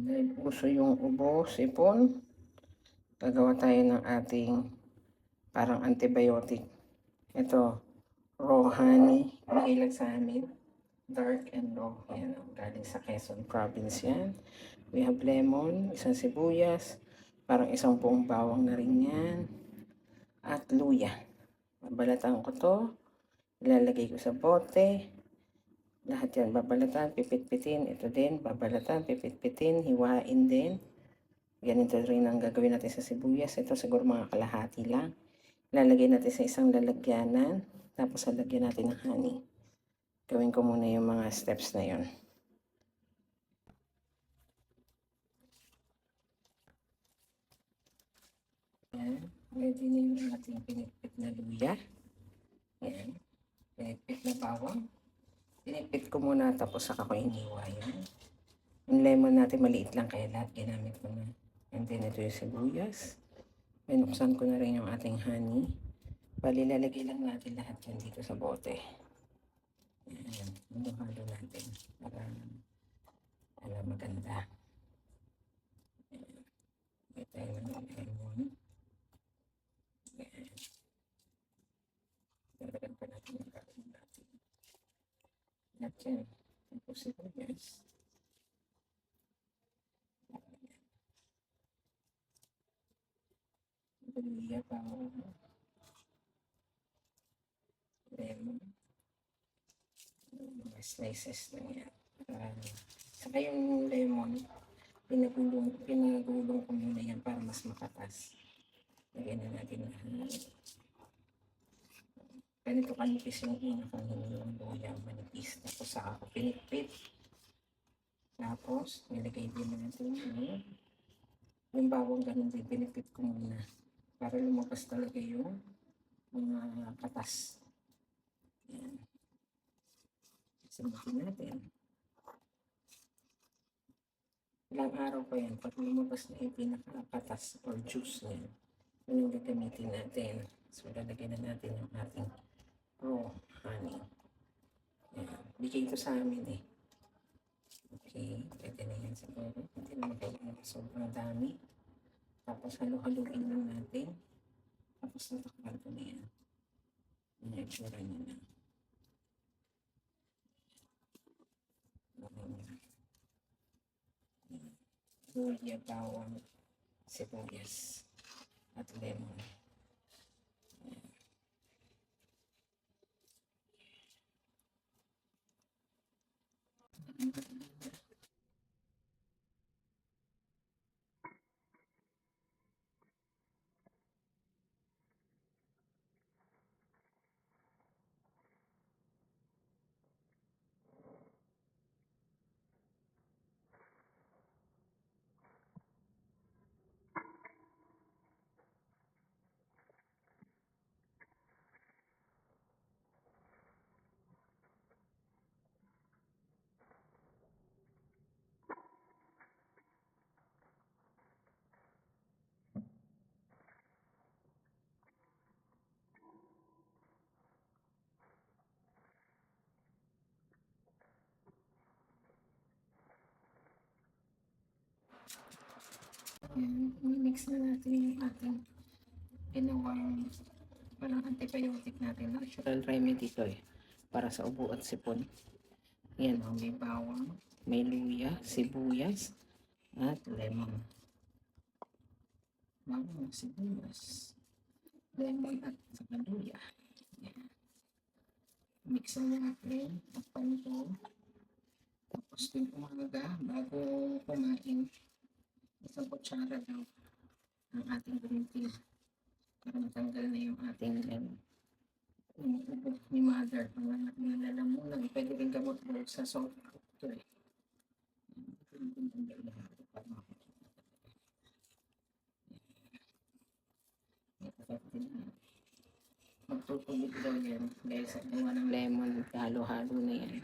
Dahil puso yung ubo, sipon, gagawa tayo ng ating parang antibiotic. Ito, raw honey, mahilag sa amin. Dark and raw. Yan, galing sa Quezon Province yan. We have lemon, isang sibuyas, parang isang buong bawang na rin yan. At luya. Babalatan ko to. Ilalagay ko sa bote. Lahat yan babalatan, pipit-pitin. Ito din, babalatan, pipit-pitin, hiwain din. Ganito rin ang gagawin natin sa sibuyas. Ito siguro mga kalahati lang. Lalagay natin sa isang lalagyanan. Tapos lalagyan natin ng honey. Gawin ko muna yung mga steps na yon. Yan. Ready na yung ating pinipit na luya. Yan. Pinipit na bawang. Pinipit ko muna tapos saka ko iniwa yun. Yung lemon natin maliit lang kaya lahat ginamit ko na. And then ito yung sibuyas. Binuksan ko na rin yung ating honey. Bali lalagay lang natin lahat yan dito sa bote. Yan. Halo natin para maganda. Ito yung lemon. Yan. Lalagyan pa natin yung gagawin natin. Lahat yan. Tapos sibuyas. Luya pa ako. Lemon. Mga slices na yan. Saka yung lemon, pinagulong ko muna yan para mas makatas. Lagyan na natin lahat. Ganito kanipis yung unang yung luya, manipis. Tapos saka ako pinipit. Tapos, nilagay din natin yung bawang ganun din, pinipit ko muna. Para lumabas talaga yung mga katas. Yan. Sabutin natin. Ilang araw pa yan. Pag lumabas na yung pinakapatas or juice na yun, yun yung gagamitin natin. So, lalagyan na natin yung ating raw honey. Yan. Bigay ito sa amin eh. Okay. Pwede na yan siguro. Hindi naman kayo sobrang dami. Tapos halo-haluin lang natin. Tapos natakpan ko na yan. Yan yung itsura niya na. Luya, bawang, sibuyas, at lemon. Yan, mix na natin yung ating ginawang parang antibiotic natin. Natural remedy to eh. Para sa ubo at sipon. Yan o, may bawang, may luya, sibuyas, at lemon. Bawang, sibuyas, lemon at saka luya. Yan. Mix na natin. Takpan ko. Tapos din umaga bago kumain. Isang kutsara daw ang ating green tea para matanggal na yung ating yung ubo ni mother. Ang nalalamunan, pwede rin gamot sa soft ito eh. Magtutulig daw yan dahil sa gawa ng lemon, halo-halo na yan.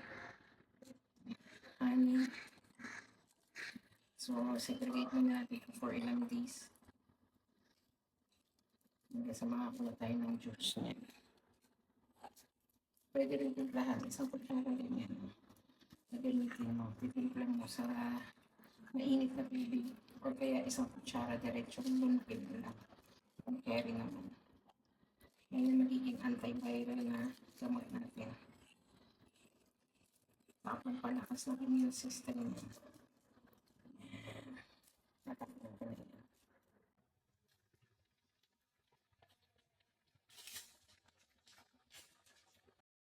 Honey. So, segregate na natin for ilang days. Hanggang sa makakuha tayo ng juice niyan. Pwede rin timplahan. Isang kutsara din yan. Gagamitin mo. Titimplan mo sa mainit na tubig o kaya isang kutsara diretso lunukin mo lang. Kung carry naman. Yan yung magiging antiviral na gamot natin. Papapalakas ng immune system niya.